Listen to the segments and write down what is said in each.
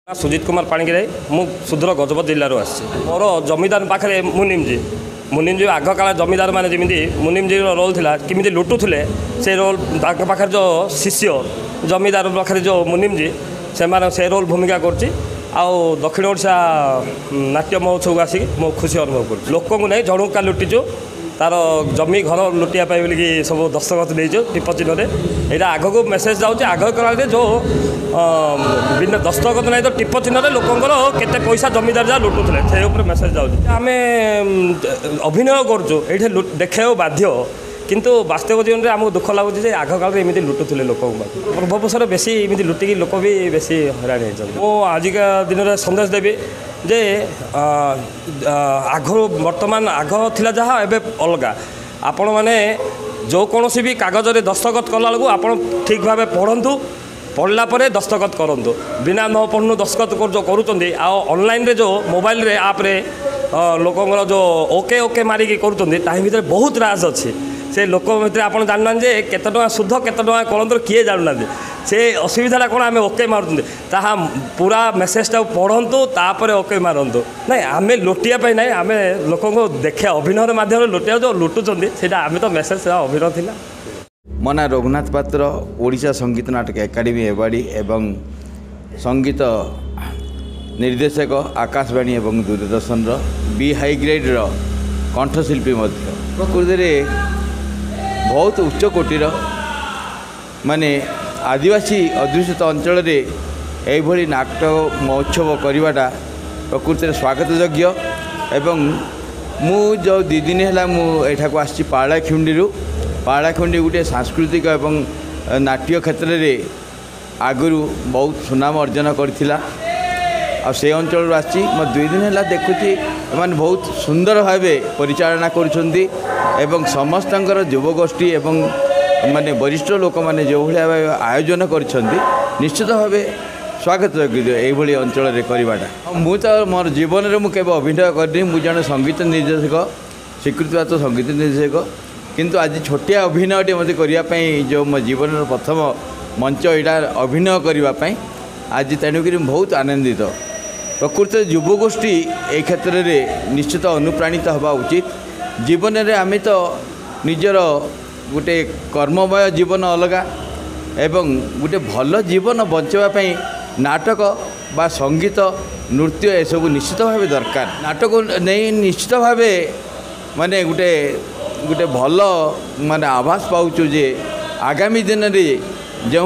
सुजित कुमार पाणिग्राही मु सुदूर गजपत जिल्लार आसी मोर जमीदार पाखे मुनिमजी मुनिमजी आग काल जमीदार मैंने जमी मुनिमजी रोल था किमी लुटुले से रोल पाखे जो शिष्य जमीदार पाखे जो मुनिमजी से रोल भूमिका कर दक्षिण ओडिशा नाट्य महोत्सव आसिक मो खुशी अनुभव कर लोक नहीं जणु का लुटिचु तार जमी घर लुटिया बोलिकी सब दस्तखत देचु टिप चिन्ह यहाँ आग को मेसेज जाऊँच आग काल जो बिना दस्तखत नहीं तो टिप चिन्ह लोकंर केते पैसा जमीदार जहाँ लुटुले से मेसेज जाऊँच आम अभिनय कर देखा बाध्य किंतु वास्तव जीवन में आमको दुख लगुच आग काल एमती लुटुले लोक पूर्ववर्ष बेसी एमती लुटिकी लोक भी बेसी हैरान हो आजिका दिन में सन्देश देवी जे आग बर्तमान आग थिला जहाँ एबे अलगा आपण मैंने जो कौन भी कागज रे दस्तखत कला बेलू आप ठीक भाव पढ़ु पढ़ला परे दस्तखत करूँ बिना न पढ़ू दस्तखत जो करुँच ऑनलाइन रे जो मोबाइल रे आप रे लोकंर जो ओके ओके मारिकी करुँच बहुत राज अच्छी से लोक भर आप जानना जे केते टଙ୍କା शुद्ध केते टଙ୍କା कलंतर किए जानना से असुविधा कौन आम ओके मारुँ ताहा पूरा मेसेजटा पढ़ु तापर ओके मारतु ना आम लुटिया ना आम लोक देखा अभिनय मध्यम लुटिया जो लुटुंट से आम तो मेसेज अभिनय थिला। मो ना रघुनाथ पात्र ओडिशा संगीत नाटक एकाडेमी एवाड़ी एवं संगीत निर्देशक आकाशवाणी एवं दूरदर्शन बी हाई ग्रेड कंठशिल्पी प्रकृति में बहुत उच्च कोटीर माने आदिवासी अध्युषित अंचल ये नाटक महोत्सव करवाटा प्रकृति स्वागत योग्य एवं मु जो 2 दिन है मुझा आसी पाड़ाखुंडी गोटे सांस्कृतिक एवं नाट्य क्षेत्र में आगु बहुत सुनाम अर्जन करथिला से अंचल आसी 2 दिन है देखुची मैंने बहुत सुंदर भाव परिचालना करुँच समस्तर युवगोष्ठी एवं माने वरिष्ठ लोक मैंने जो भाई आयोजन कर निश्चित भाव स्वागत योग्य ये अंचल में करवाटा मु तो मोर जीवन में मुझे अभिनय करनी मुझे जन संगीत निर्देशक स्वीकृतिप्राप्त संगीत निर्देशक किंतु आज छोटिया अभिनय मत करने जो मो जीवन प्रथम मंच यहाँ अभिनय करने आज तेणुक बहुत आनंदित प्रकृति युवगोष्ठी ए क्षेत्र में निश्चित अनुप्राणित हवा उचित जीवन में आम तो निजर गोटे कर्ममय जीवन अलगा एवं गोटे भल जीवन बचाई नाटक बा संगीत नृत्य एसबू निश्चित भाव दरकार नाटक नहीं निश्चित भाव माने गोटे गोटे भल माने आभास पाऊँ जे आगामी दिन में जो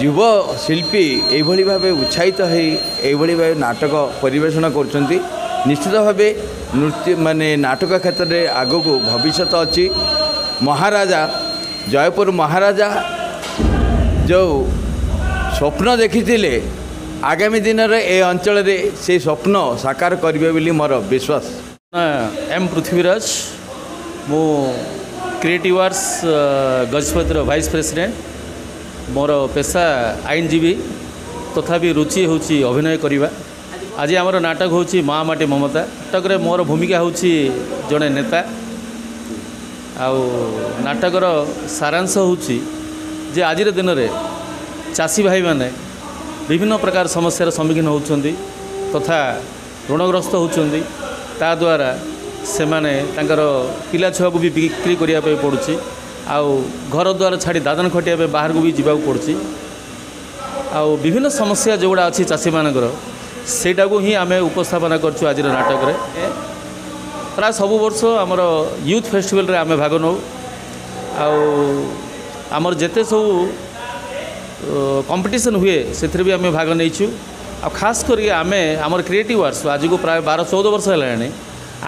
युव शिल्पी ये भाव उत्साहित हो नाटक परिवेषण कर निश्चित भाव नृत्य माने नाटक क्षेत्र में आग को भविष्य अच्छी महाराजा जयपुर महाराजा जो स्वप्न देखी आगामी दिन में ए अंचल से स्वप्न साकार करेंगे बोली मोर विश्वास। एम पृथ्वीराज मु क्रिएटिव आर्ट्स गजपतिर वाइस प्रेसिडेंट मोर पेशा आईनजीवी तथापि रुचि हूँ अभिनय करवा आज आमर नाटक हूँ माँ माटी ममता नाटक मोर भूमिका हूँ जड़े नेता आउ नाटकर सारांश हूँ जे आज दिन में चाषी भाई मैंने विभिन्न प्रकार समस्यार सम्मुखीन होती तथा ऋणग्रस्त होती ता द्वारा से माने पिला छुआ को भी बिक्री करने पड़ुछि आउ घर द्वार छाड़ी दादन खटिया बाहर को भी जावाक पड़ुछि आउ विभिन्न समस्या जोड़ा अच्छी चाषी मानकर सेटा को ही आम उपस्थापना करछु आज नाटक रे प्राय सब वर्ष आमर यूथ फेस्टिवल रे आम भाग नौ आमर जेते सब कंपटीशन हुए से भी आम भाग नहींचु आ खास करके आम आमर क्रिएटिव आर्ट्स आज को प्राय 12-14 वर्ष है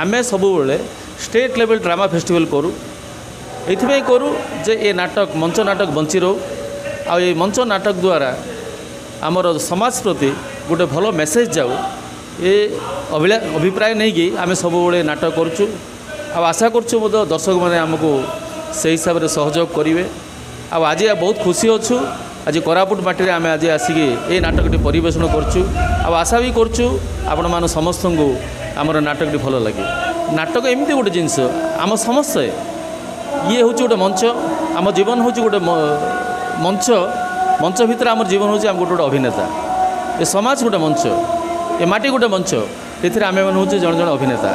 आम सब स्टेट लेवल ड्रामा फेस्टिवल करूँ ये करूँ जे ये नाटक मंच नाटक बंची रो आ ये मंच नाटक द्वारा आमर समाज प्रति गोटे भल मेसेज जाऊ ये अभिप्राय नहीं कि आम सब नाटक करुँ आशा करुँ दर्शक मैंने आमको से हिसाब से सहयोग करेंगे आज बहुत खुशी अच्छु आज कोरापुट माटी आम आज आसिक ये नाटकटी परिवेषण करुँ आशा भी करुँ आपण मान समस्त को आमर नाटकटी भल लगे नाटक एमती गोटे जिनस आम समस्ते ये हूँ गोटे मंच आम जीवन हूँ गोटे मंच मंच भितर आम जीवन हूँ गोटे गोटे अभिनेता ଏ ସମାଜ ଗୋଟେ ମଞ୍ଚ, ଏ ମାଟି ଗୋଟେ ମଞ୍ଚ, ଏଥିରେ ଆମେମାନେ ହେଉଛେ ଜଣେ ଜଣେ ଅଭିନେତା।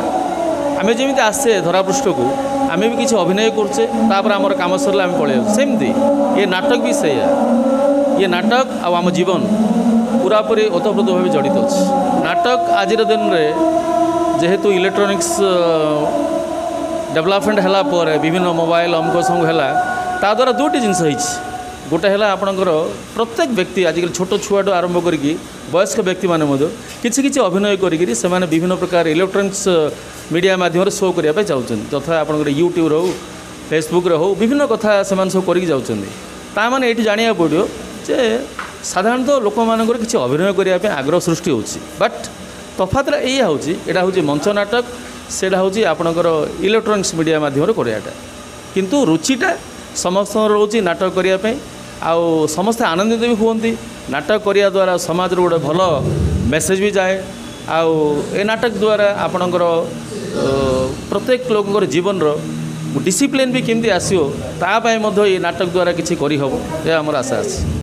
ଆମେ ଯେମିତି ଆସେ ଧରାପୃଷ୍ଠକୁ ଆମେ ବି କିଛି ଅଭିନୟ କରୁଛେ, ତାପରେ ଆମର କାମ ସରିଲେ ଆମେ ପଳେଇ ଯାଉଛେ। ସେମିତି ଏ ନାଟକ ବି ସେଇଆ। ଏ ନାଟକ ଆଉ ଆମ ଜୀବନ ପୁରାପୁରି ଓତପ୍ରୋତ ଭାବେ ଜଡ଼ିତ ଅଛି। ନାଟକ ଆଜିର ଦିନରେ ଯେହେତୁ ଇଲେକ୍ଟ୍ରୋନିକ୍ସ ଡେଭଲପମେଣ୍ଟ ହେଲା ପରେ ବିଭିନ୍ନ ମୋବାଇଲ ଅମୁକ ସମୁକ ହେଲା, ତା ଦ୍ୱାରା ଦୁଇଟି ଜିନିଷ ହେଇଛି। ଗୋଟେ ହେଲା ଆପଣଙ୍କର ପ୍ରତ୍ୟେକ ବ୍ୟକ୍ତି ଆଜିକାଲି ଛୋଟ ଛୁଆଠୁ ଆରମ୍ଭ କରିକି ବୟସ୍କ ବ୍ୟକ୍ତିମାନେ ମଧ୍ୟ କିଛି କିଛି ଅଭିନୟ କରିକିରି ସେମାନେ ବିଭିନ୍ନ ପ୍ରକାର ଇଲେକ୍ଟ୍ରୋନିକ୍ସ ମିଡ଼ିଆ ମାଧ୍ୟମରେ ଶୋ କରିବା ପାଇଁ ଚାହୁଁଛନ୍ତି। ଯଥା ଆପଣଙ୍କର ୟୁଟ୍ୟୁବ୍ର ହେଉ, ଫେସବୁକ୍ରେ ହେଉ, ବିଭିନ୍ନ କଥା ସେମାନେ ସବୁ କରିକି ଯାଉଛନ୍ତି। ତାମାନେ ଏଇଠି ଜାଣିବାକୁ ପଡ଼ିବ ଯେ ସାଧାରଣତଃ ଲୋକମାନଙ୍କର କିଛି ଅଭିନୟ କରିବା ପାଇଁ ଆଗ୍ରହ ସୃଷ୍ଟି ହେଉଛି, ବଟ୍ ତଫାତଟା ଏଇଆ ହେଉଛି, ଏଇଟା ହେଉଛି ମଞ୍ଚ ନାଟକ, ସେଇଟା ହେଉଛି ଆପଣଙ୍କର ଇଲେକ୍ଟ୍ରୋନିକ୍ସ ମିଡ଼ିଆ ମାଧ୍ୟମରେ କରିବାଟା। କିନ୍ତୁ ରୁଚିଟା ସମସ୍ତଙ୍କର ରହୁଛି ନାଟକ କରିବା ପାଇଁ, ଆଉ ସମସ୍ତେ ଆନନ୍ଦିତ ବି ହୁଅନ୍ତି। ନାଟକ କରିବା ଦ୍ୱାରା ସମାଜର ଗୋଟେ ଭଲ ମେସେଜ୍ ବି ଯାଏ, ଆଉ ଏ ନାଟକ ଦ୍ୱାରା ଆପଣଙ୍କର ପ୍ରତ୍ୟେକ ଲୋକଙ୍କର ଜୀବନର ଡିସିପ୍ଲିନ୍ ବି କେମିତି ଆସିବ ତା ପାଇଁ ମଧ୍ୟ ଏ ନାଟକ ଦ୍ୱାରା କିଛି କରିହେବ, ଏହା ଆମର ଆଶା ଅଛି।